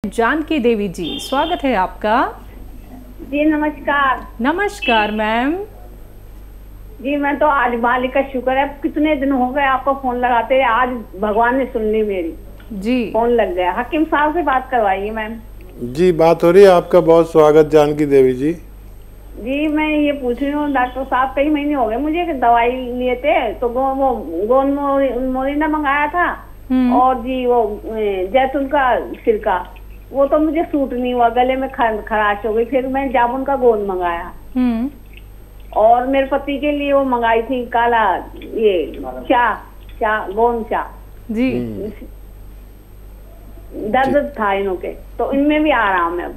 जानकी देवी जी, स्वागत है आपका। जी नमस्कार। नमस्कार मैम। जी मैं तो आज मालिक का शुक्र है, कितने दिन हो गए आपको फोन लगाते, आज भगवान ने सुन ली मेरी, जी फोन लग गया। हकीम साहब से बात करवाइए मैम। जी बात हो रही है। आपका बहुत स्वागत जानकी देवी जी। जी मैं ये पूछ रही हूँ डॉक्टर साहब, कई महीने हो गए मुझे दवाई लिए थे, तो वो गोंद मोरिंडा मंगाया था और जी वो जैतून का सिरका, वो तो मुझे सूट नहीं हुआ, गले में खराश हो गई। फिर मैं जामुन का गोंद मंगाया और मेरे पति के लिए वो मंगाई थी काला ये चाय गोंद चाय जी। दर्द था इनों के, तो इनमें भी आराम है।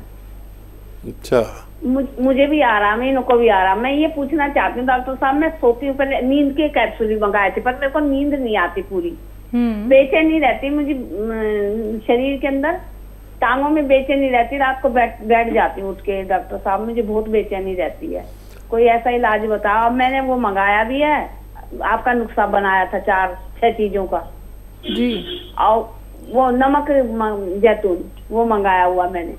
अच्छा, मुझे भी आराम है, इनको भी आराम। मैं ये पूछना चाहती हूँ डॉक्टर साहब, मैं सोती हूँ, पहले नींद के कैप्सूल मंगाए थे पर मेरे को नींद नहीं आती पूरी, बेचैनी रहती मुझे शरीर के अंदर, टांगों में बेचैनी रहती, रात को बैठ जाती हूँ उठ के। डॉक्टर साहब मुझे बहुत बेचैनी रहती है, कोई ऐसा इलाज बताओ। अब मैंने वो मंगाया भी है, आपका नुस्खा बनाया था 4-6 चीजों का जी, और वो नमक जैतून वो मंगाया हुआ मैंने,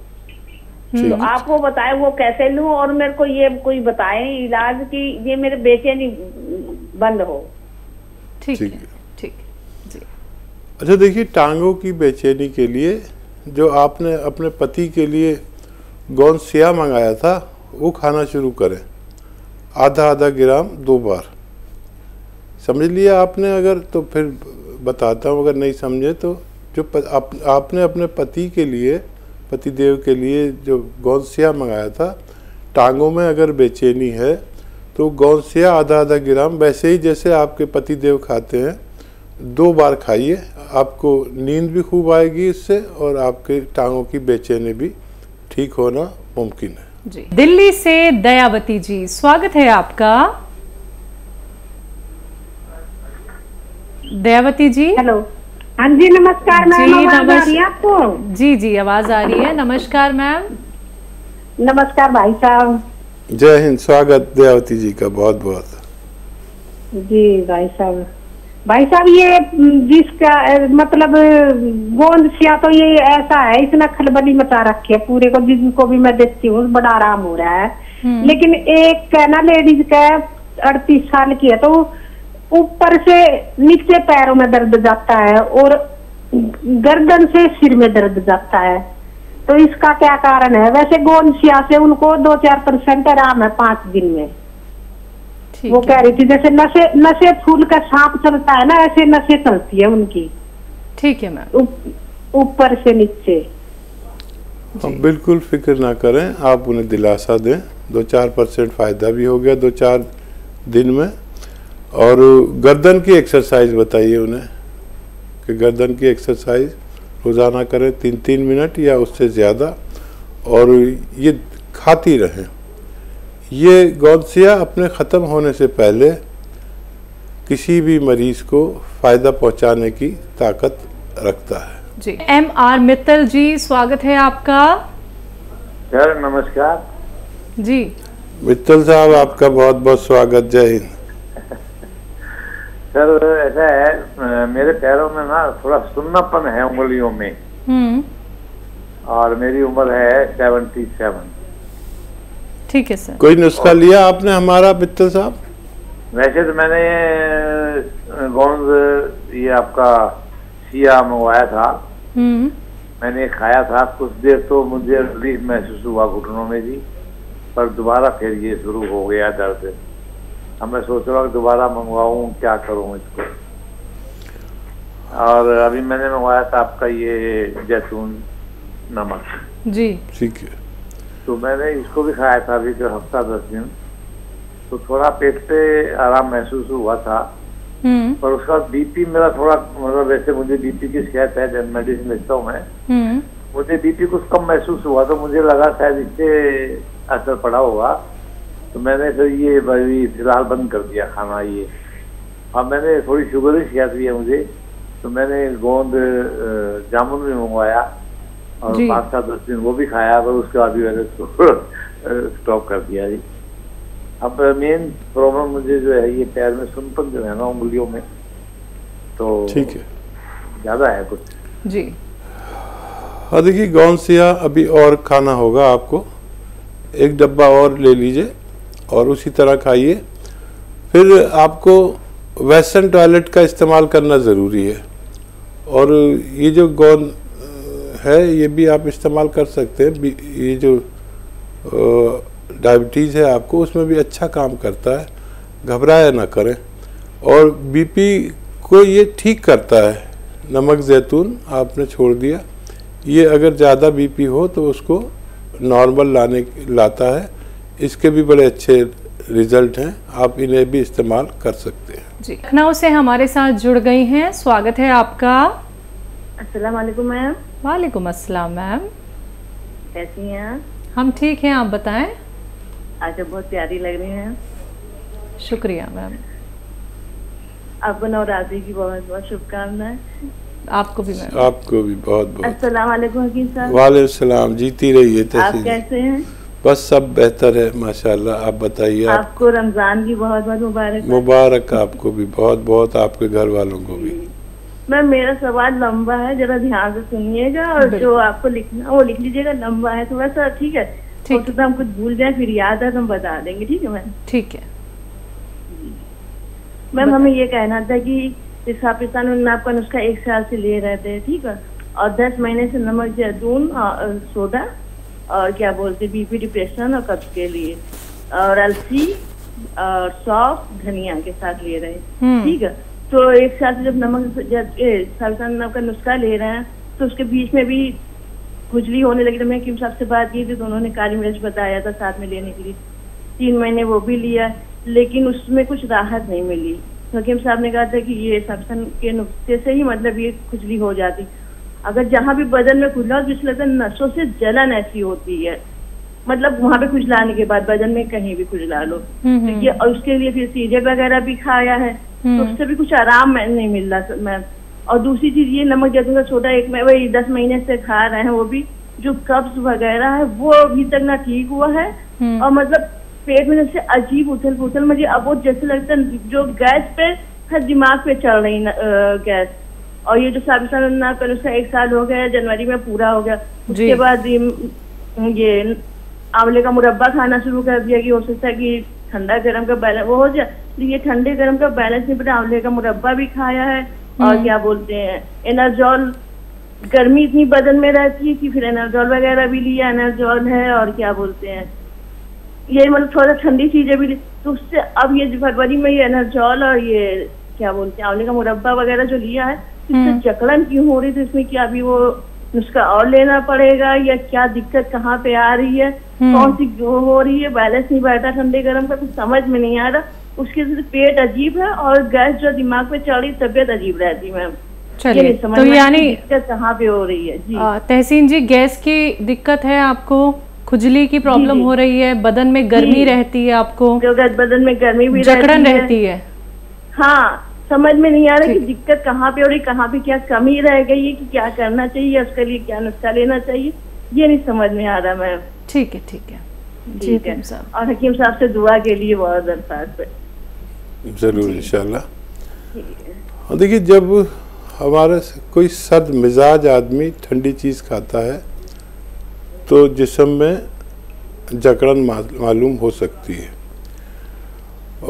तो आप वो बताए वो कैसे लूं, और मेरे को ये कोई बताए इलाज कि ये मेरे बेचैनी बंद हो। ठीक है, ठीक जी। अच्छा देखिए, टांगों की बेचैनी के लिए जो आपने अपने पति के लिए गोंद सिया मंगाया था वो खाना शुरू करें, आधा ग्राम 2 बार। समझ लिया आपने? अगर तो फिर बताता हूँ, अगर नहीं समझे तो जो आपने अपने पति के लिए, पतिदेव के लिए जो गोंद सिया मंगाया था, टांगों में अगर बेचैनी है तो गोंद सिया आधा ग्राम, वैसे ही जैसे आपके पतिदेव खाते हैं, 2 बार खाइए। आपको नींद भी खूब आएगी इससे और आपके टांगों की बेचैनी भी ठीक होना मुमकिन है जी। दिल्ली से दयावती जी, स्वागत है आपका। दयावती जी। हेलो, हाँ जी नमस्कार मैम। जी आवाज आ रही है आपको? जी जी, आवाज आ रही है। नमस्कार मैम। नमस्कार भाई साहब। जय हिंद, स्वागत दयावती जी का बहुत बहुत। जी भाई साहब, ये जिसका मतलब गोंद सिया, तो ये ऐसा है, इसने खलबली मचा रखी है पूरे को, जिनको भी मैं देखती हूँ बड़ा आराम हो रहा है। लेकिन एक है ना, लेडीज का 38 साल की है, तो ऊपर से नीचे पैरों में दर्द जाता है और गर्दन से सिर में दर्द जाता है, तो इसका क्या कारण है? वैसे गोंद सिया से उनको 2-4% आराम है 5 दिन में। वो कह रही थी जैसे नशे फूल का सांप चलता है ना, ऐसे नशे चलती है उनकी। ठीक है मैम। ऊपर से नीचे। बिल्कुल फिक्र ना करें, आप उन्हें दिलासा दें। 2-4% फायदा भी हो गया 2-4 दिन में। और गर्दन की एक्सरसाइज बताइए उन्हें कि गर्दन की एक्सरसाइज रोज़ाना करें 3-3 मिनट या उससे ज़्यादा, और ये खाती रहें। ये गोंद सिया अपने ख़त्म होने से पहले किसी भी मरीज को फ़ायदा पहुंचाने की ताकत रखता है जी। MR मित्तल जी, स्वागत है आपका। सर नमस्कार जी। मित्तल साहब, आपका बहुत बहुत स्वागत। जय हिंद। सर ऐसा है, मेरे पैरों में ना थोड़ा सुन्नापन है उंगलियों में, और मेरी उम्र है 77। ठीक है सर। कोई नुस्खा लिया आपने हमारा मित्तल साहब? वैसे तो मैंने गोंद ये आपका सिया मंगवाया था, मैंने खाया था कुछ देर, तो मुझे रिलीफ महसूस हुआ घुटनों में भी, पर दोबारा फिर ये शुरू हो गया दर्द। अब मैं सोच रहा हूँ दोबारा मंगवाऊँ, क्या करूँ इसको। और अभी मैंने मंगवाया था आपका ये जैतून नमक जी। ठीक है, तो मैंने इसको भी खाया था अभी जो हफ्ता 10 दिन, तो थोड़ा पेट पे आराम महसूस हुआ था, पर उसका बीपी मेरा थोड़ा, मतलब वैसे मुझे बीपी की शिकायत है, जब मेडिसिन लेता हूँ मैं, मुझे बीपी कुछ कम महसूस हुआ, तो मुझे लगा शायद इससे असर पड़ा होगा, तो मैंने फिर ये फिलहाल बंद कर दिया खाना ये। अब मैंने थोड़ी शुगर की शिकायत भी है मुझे, तो मैंने गोंद जामुन भी मंगवाया और 5-7-10 दिन वो भी खाया, पर उसके बाद भी मैंने स्टॉप कर दिया जी। अब मेन प्रॉब्लम मुझे जो है ये पैर में सुनपन जो है ना उंगलियों में, तो ठीक है, ज्यादा है कुछ जी। हाँ देखिए, गोंद सिया अभी और खाना होगा आपको, 1 डब्बा और ले लीजिए और उसी तरह खाइए। फिर आपको वेस्टर्न टॉयलेट का इस्तेमाल करना ज़रूरी है, और ये जो गोंद है ये भी आप इस्तेमाल कर सकते हैं। ये जो डायबिटीज़ है आपको, उसमें भी अच्छा काम करता है, घबराया ना करें। और बीपी को ये ठीक करता है। नमक ज़ैतून आपने छोड़ दिया, ये अगर ज़्यादा बीपी हो तो उसको नॉर्मल लाता है। इसके भी बड़े अच्छे रिजल्ट हैं, आप इन्हें भी इस्तेमाल कर सकते हैं। जी, लखनऊ से हमारे साथ जुड़ गई हैं, स्वागत है आपका। अस्सलाम वालेकुम मैम। वालेकुम अस्सलाम मैम, कैसी हैं आप? हम ठीक हैं, आप बताएं। आज आप बहुत प्यारी लग रही हैं। शुक्रिया मैम। आपको नवरात्रि की बहुत बहुत शुभकामनाएं। आपको भी मैम। आपको भी बहुत बहुत। अस्सलाम वालेकुम हकीम साहब। वालेकुम सलाम, जीती रहिए। आप कैसे हैं? बस सब बेहतर है माशाल्लाह, आप बताइए। आपको रमजान की बहुत बहुत मुबारक। मुबारक आपको भी बहुत बहुत, आपके घर वालों को भी। मैम मेरा सवाल लंबा है, जरा ध्यान से सुनिएगा और जो आपको लिखना वो लिख लीजिएगा। लंबा है थोड़ा सा, ठीक है? हो सकता है हम कुछ भूल जाए, फिर याद है तो हम बता देंगे, ठीक है मैम? ठीक है मैम। हमें ये कहना था कि इस पाकिस्तान में आपका नुस्खा 1 साल से ले रहे थे, ठीक है? और 10 महीने से नमक जैतून सोडा और क्या बोलते बीपी डिप्रेशन और कब्ज के लिए, और अलसी और सौंफ धनिया के साथ ले रहे हैं, ठीक है? तो 1 साल से जब नमक का नुस्खा ले रहे हैं तो उसके बीच में भी खुजली होने लगी। तो मैं हकीम साहब से बात की थी तो उन्होंने काली मिर्च बताया था साथ में लेने के लिए। 3 महीने वो भी लिया, लेकिन उसमें कुछ राहत नहीं मिली। तो हकीम साहब ने कहा था कि ये सब्सन के नुस्खे से ही मतलब ये खुजली हो जाती। अगर जहाँ भी बदन में खुजला हो, जिस लगता है नसों से जलन ऐसी होती है, मतलब वहाँ पे खुजलाने के बाद बदन में कहीं भी खुजला लो, ठीक है? और उसके लिए फिर सीजे वगैरह भी खाया है तो उससे भी कुछ आराम नहीं मिल रहा मैम। और दूसरी चीज ये नमक जैतून का छोटा एक में वही 10 महीने से खा रहे हैं, वो भी जो कब्ज वगैरह है वो अभी तक ना ठीक हुआ है। और मतलब पेट में जैसे अजीब उथल पुथल, मुझे अब वो जैसे लगता है जो गैस पे हर दिमाग पे चढ़ रही गैस। और ये जो साबिसान ना कर उसका 1 साल हो गया, जनवरी में पूरा हो गया। उसके बाद ये आंवले का मुरब्बा खाना शुरू कर दिया कि हो सकता है कि ठंडा गर्म का बैलेंस वो हो जाए। ये ठंडे गर्म का बैलेंस नहीं पड़ा, आंवले का मुरब्बा भी खाया है। और क्या बोलते हैं एनर्जॉल, गर्मी इतनी बदन में रहती है कि फिर एनर्जॉल वगैरह भी लिया, एनर्जॉल है। और क्या बोलते हैं ये मतलब थोड़ा ठंडी चीजें भी ली, तो उससे अब ये फरवरी में ये एनर्जॉल और ये क्या बोलते हैं आंवले का मुरब्बा वगैरह जो लिया है, इससे जकड़न क्यों हो रही थी? इसमें क्या अभी वो नुस्खा और लेना पड़ेगा या क्या दिक्कत कहाँ पे आ रही है? कौन सी हो रही है? बैलेंस नहीं बैठा ठंडे गर्म का, कुछ समझ में नहीं आ रहा। उसके वजह से पेट अजीब है और गैस जो दिमाग पे चढ़ी, तबियत अजीब रहती है मैम। चलिए, तो यानी दिक्कत कहाँ पे हो रही है? जी तहसीन जी, गैस की दिक्कत है आपको, खुजली की प्रॉब्लम हो रही है, बदन में गर्मी रहती है आपको, बदन में गर्मी भी जकड़न रहती है। हाँ, समझ में नहीं आ रहा कि दिक्कत कहाँ पे हो रही, कहाँ पे क्या कमी रह गई है, कि क्या करना चाहिए, उसके लिए क्या नुस्खा लेना चाहिए, ये नहीं समझ में आ रहा मैम। ठीक है ठीक है जी हकीम साहब। और हकीम साहब से दुआ के लिए बहुत दरख्वास्त है। जरूर इंशाल्लाह। देखिए, जब हमारा कोई सर्द मिजाज आदमी ठंडी चीज़ खाता है तो जिस्म में जकड़न मालूम हो सकती है।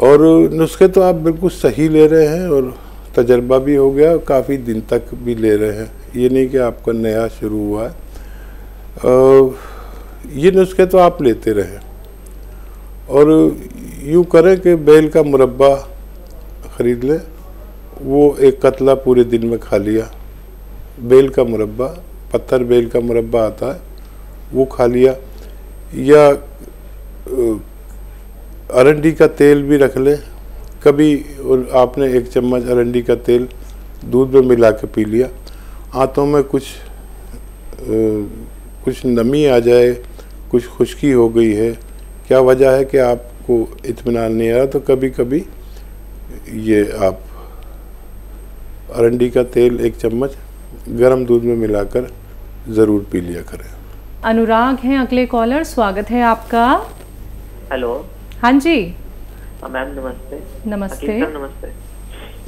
और नुस्खे तो आप बिल्कुल सही ले रहे हैं और तजर्बा भी हो गया, काफ़ी दिन तक भी ले रहे हैं, ये नहीं कि आपका नया शुरू हुआ है। ये नुस्खे तो आप लेते रहें और यूँ करें कि बेल का मुरब्बा ख़रीद लें, वो 1 कतला पूरे दिन में खा लिया। बेल का मुरब्बा, पत्थर बेल का मुरब्बा आता है, वो खा लिया। या अरंडी का तेल भी रख लें कभी, और आपने 1 चम्मच अरंडी का तेल दूध में मिला के पी लिया। आंतों में कुछ नमी आ जाए, कुछ खुश्की हो गई है, क्या वजह है कि आपको इत्मीनान नहीं आ रहा, तो कभी कभी ये आप अरंडी का तेल 1 चम्मच गर्म दूध में मिलाकर ज़रूर पी लिया करें। अनुराग हैं अगले कॉलर, स्वागत है आपका। हेलो। हाँ जी मैम नमस्ते। नमस्ते। नमस्ते।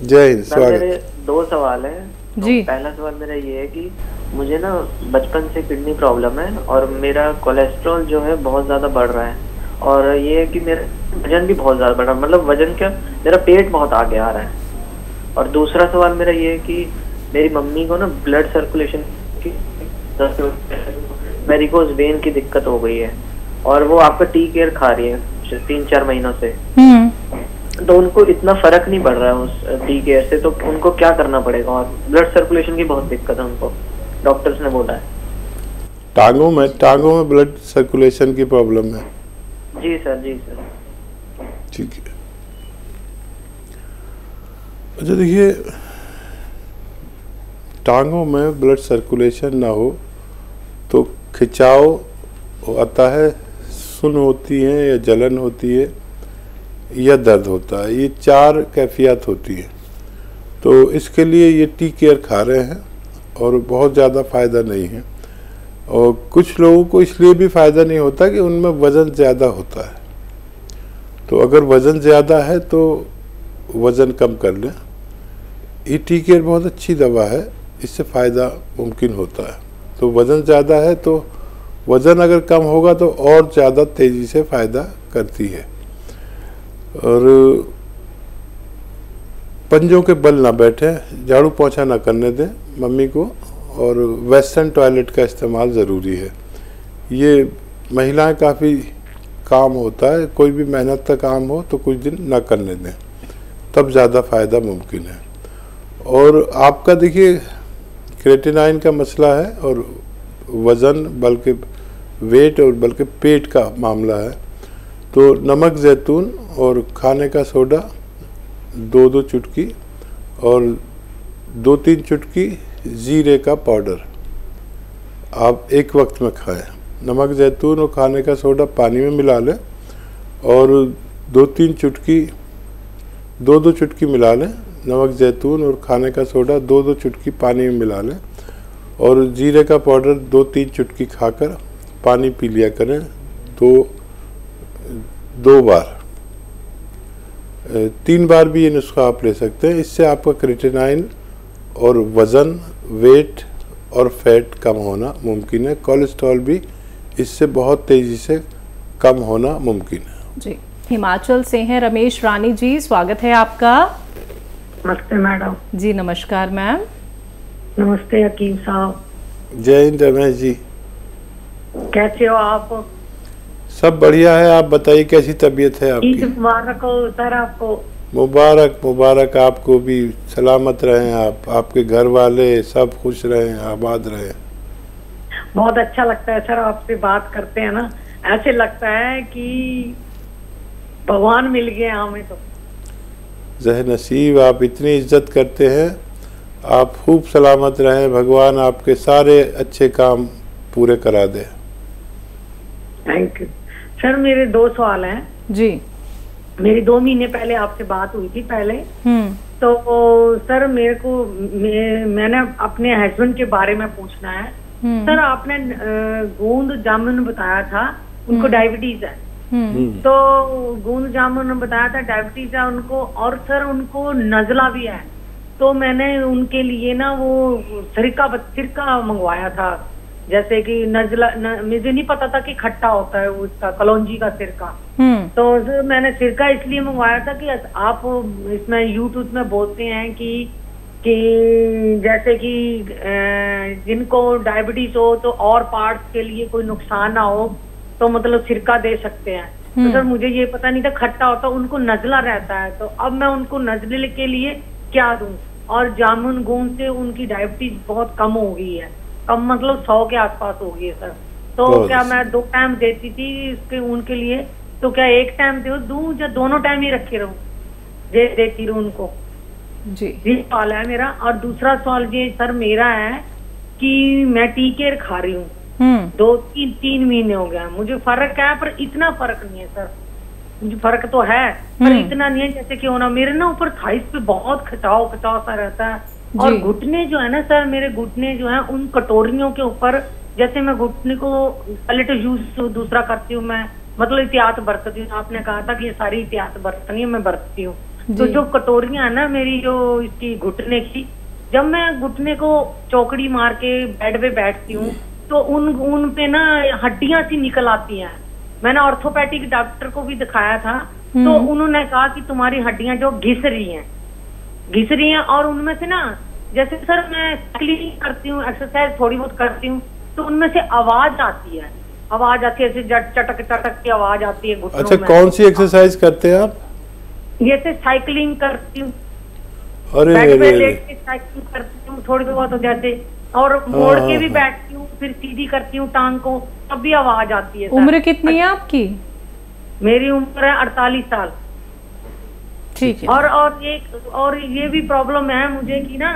जय हिंद, स्वागत। मेरे 2 सवाल हैं। जी। पहला सवाल मेरा ये है कि मुझे ना बचपन से किडनी प्रॉब्लम है और मेरा कोलेस्ट्रॉल जो है बहुत ज़्यादा बढ़ रहा है, और ये है कि मेरा वजन भी बहुत ज़्यादा बढ़ रहा है, मतलब वजन क्या, मेरा पेट बहुत आगे आ रहा है। और दूसरा सवाल मेरा ये है कि मेरी मम्मी को ना ब्लड सर्कुलेशन की वेरिकोज वेन की दिक्कत हो गई है, और वो आपका टी केयर खा रही है 3-4 महीनों से, तो उनको इतना फर्क नहीं पड़ रहा है उस टी केयर से, तो उनको क्या करना पड़ेगा? और ब्लड सर्कुलेशन की बहुत दिक्कत है उनको, डॉक्टर्स ने बोला है। टांगों में ब्लड सर्कुलेशन की प्रॉब्लम है? जी सर, जी सर। ठीक है। अच्छा देखिए, टांगों में ब्लड सर्कुलेशन ना हो तो खिंचाव आता है, सुन्न होती है या जलन होती है या दर्द होता है, ये 4 कैफियत होती है। तो इसके लिए ये टी केयर खा रहे हैं और बहुत ज़्यादा फ़ायदा नहीं है। और कुछ लोगों को इसलिए भी फ़ायदा नहीं होता कि उनमें वज़न ज़्यादा होता है, तो अगर वज़न ज़्यादा है तो वज़न कम कर लें। ये टी केयर बहुत अच्छी दवा है, इससे फ़ायदा मुमकिन होता है। तो वज़न ज़्यादा है तो वज़न अगर कम होगा तो और ज़्यादा तेज़ी से फ़ायदा करती है। और पंजों के बल ना बैठे, झाड़ू पोछा ना करने दें मम्मी को, और वेस्टर्न टॉयलेट का इस्तेमाल ज़रूरी है। ये महिलाएं काफ़ी काम होता है, कोई भी मेहनत का काम हो तो कुछ दिन ना करने दें, तब ज़्यादा फ़ायदा मुमकिन है। और आपका देखिए क्रेटिनाइन का मसला है और वज़न बल्कि वेट और बल्कि पेट का मामला है, तो नमक जैतून और खाने का सोडा 2-2 चुटकी और 2-3 चुटकी जीरे का पाउडर आप एक वक्त में खाएं। नमक जैतून और खाने का सोडा पानी में मिला लें और 2-3 चुटकी 2-2 चुटकी मिला लें। नमक जैतून और खाने का सोडा 2-2 चुटकी पानी में मिला लें और जीरे का पाउडर 2-3 चुटकी खाकर पानी पी लिया करें 2 बार। 3 बार भी ये नुस्खा आप ले सकते हैं। इससे आपका क्रिएटिनाइन और वज़न, वेट और फैट कम होना मुमकिन है। कोलेस्ट्रॉल भी इससे बहुत तेज़ी से कम होना मुमकिन है। जी, हिमाचल से हैं रमेश रानी जी, स्वागत है आपका। नमस्ते मैडम। जी नमस्कार मैम। नमस्ते हकीम साहब। जय हिंद रमेश जी। कैसे हो आप? सब बढ़िया है, आप बताइए कैसी तबीयत है आपकी? ईद मुबारक हो सर आपको। मुबारक मुबारक, आपको भी। सलामत रहें आप, आपके घर वाले सब खुश रहें, आबाद रहें। बहुत अच्छा लगता है सर आपसे बात करते हैं ना, ऐसे लगता है कि भगवान मिल गए हमें। तो जह नसीब, आप इतनी इज्जत करते हैं, आप खूब सलामत रहें, भगवान आपके सारे अच्छे काम पूरे करा दे। Thank you sir. मेरे 2 सवाल हैं जी। मेरी 2 महीने पहले आपसे बात हुई थी पहले। तो सर मेरे को मैंने अपने हस्बैंड के बारे में पूछना है। सर आपने गोंद जामुन बताया था, उनको डायबिटीज है। तो गोंद जामुन बताया था डायबिटीज है उनको, और सर उनको नजला भी है। तो मैंने उनके लिए ना वो सिरका मंगवाया था, जैसे कि नजला मुझे नहीं पता था कि खट्टा होता है उसका, कलौंजी का सिरका। तो मैंने सिरका इसलिए मंगवाया था कि आप इसमें यूट्यूब में बोलते हैं कि जैसे कि जिनको डायबिटीज हो तो और पार्ट्स के लिए कोई नुकसान ना हो तो मतलब सिरका दे सकते हैं। तो सर मुझे ये पता नहीं था खट्टा होता, उनको नजला रहता है। तो अब मैं उनको नजले के लिए क्या दूं? और जामुन गोंद से उनकी डायबिटीज बहुत कम हो गई है, कम मतलब 100 के आसपास हो गई है सर। तो क्या मैं 2 टाइम देती थी इसके उनके लिए, तो क्या 1 टाइम दूं या दोनों टाइम ही रखे रहूं, देती रहूं उनको? जी ये सवाल है मेरा। और दूसरा सवाल ये सर मेरा है कि मैं टी केयर खा रही हूँ 2-3 महीने हो गया, मुझे फर्क है पर इतना फर्क नहीं है सर। मुझे फर्क तो है पर इतना नहीं है जैसे कि होना। मेरे ना ऊपर थाइस पे बहुत खिंचाव सा रहता है, और घुटने जो है ना सर, मेरे घुटने जो है उन कटोरियों के ऊपर, जैसे मैं घुटने को पहले तो यूज दूसरा करती हूँ मैं, मतलब एहतियात बरतती हूँ। आपने कहा था कि ये सारी एहतियात बरतनी है, मैं बरतती हूँ। तो जो कटोरियां है ना मेरी, जो इसकी घुटने की, जब मैं घुटने को चौकड़ी मार के बेड पे बैठती हूँ तो उन पे ना हड्डियां सी निकल आती हैं। मैंने ऑर्थोपेडिक डॉक्टर को भी दिखाया था, तो उन्होंने कहा कि तुम्हारी हड्डियां जो घिस रही हैं, और उनमें से ना, जैसे सर मैं साइकिलिंग करती हूँ, एक्सरसाइज थोड़ी बहुत करती हूँ, तो उनमें से आवाज आती है, ऐसे चटक चटक की आवाज आती है घुटनों में। अच्छा, कौन सी एक्सरसाइज करते हैं आप? जैसे साइकिलिंग करती हूँ, अरे बेड पे लेट के साइकिलिंग करती हूँ थोड़ी बहुत, हो जैसे, और मोड़ के भी बैठती हूँ, फिर सीधी करती हूँ टांग को, तब भी आवाज आती है। उम्र कितनी है आपकी? मेरी उम्र है 48 साल। ठीक है। और ये भी प्रॉब्लम है मुझे कि ना,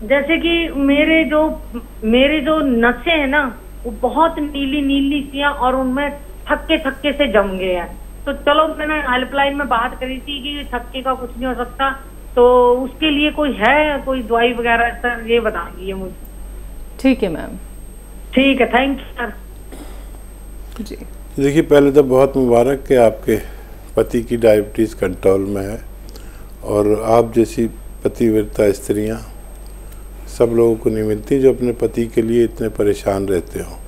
जैसे कि मेरे जो नसें हैं ना, वो बहुत नीली नीली सी हैं और उनमें थक्के से जम गए हैं। तो चलो, मैंने हेल्पलाइन में बात करी थी कि थक्के का कुछ नहीं हो सकता, तो उसके लिए कोई दवाई वगैरह सर, ये बता दीजिए मुझे। ठीक है मैम। ठीक है, थैंक यू सर जी। देखिए, पहले तो बहुत मुबारक कि आपके पति की डायबिटीज़ कंट्रोल में है, और आप जैसी पतिव्रता स्त्रियां सब लोगों को नहीं मिलती जो अपने पति के लिए इतने परेशान रहते हो।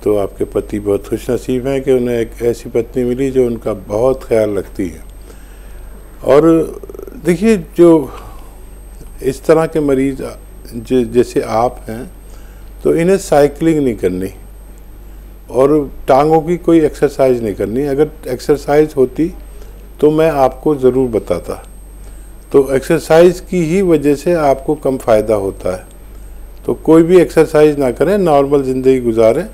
तो आपके पति बहुत खुशनसीब हैं कि उन्हें एक ऐसी पत्नी मिली जो उनका बहुत ख्याल रखती है। और देखिए, जो इस तरह के मरीज जैसे आप हैं, तो इन्हें साइकिलिंग नहीं करनी और टांगों की कोई एक्सरसाइज नहीं करनी। अगर एक्सरसाइज होती तो मैं आपको ज़रूर बताता। तो एक्सरसाइज की ही वजह से आपको कम फ़ायदा होता है। तो कोई भी एक्सरसाइज ना करें, नॉर्मल ज़िंदगी गुजारें।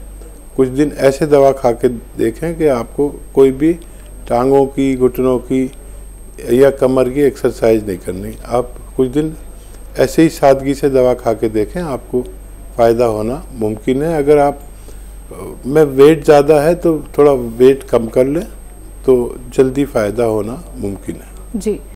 कुछ दिन ऐसे दवा खा के देखें कि आपको कोई भी टांगों की, घुटनों की या कमर की एक्सरसाइज नहीं करनी। आप कुछ दिन ऐसे ही सादगी से दवा खा के देखें, आपको फ़ायदा होना मुमकिन है। अगर आप में वेट ज़्यादा है तो थोड़ा वेट कम कर लें, तो जल्दी फ़ायदा होना मुमकिन है। जी।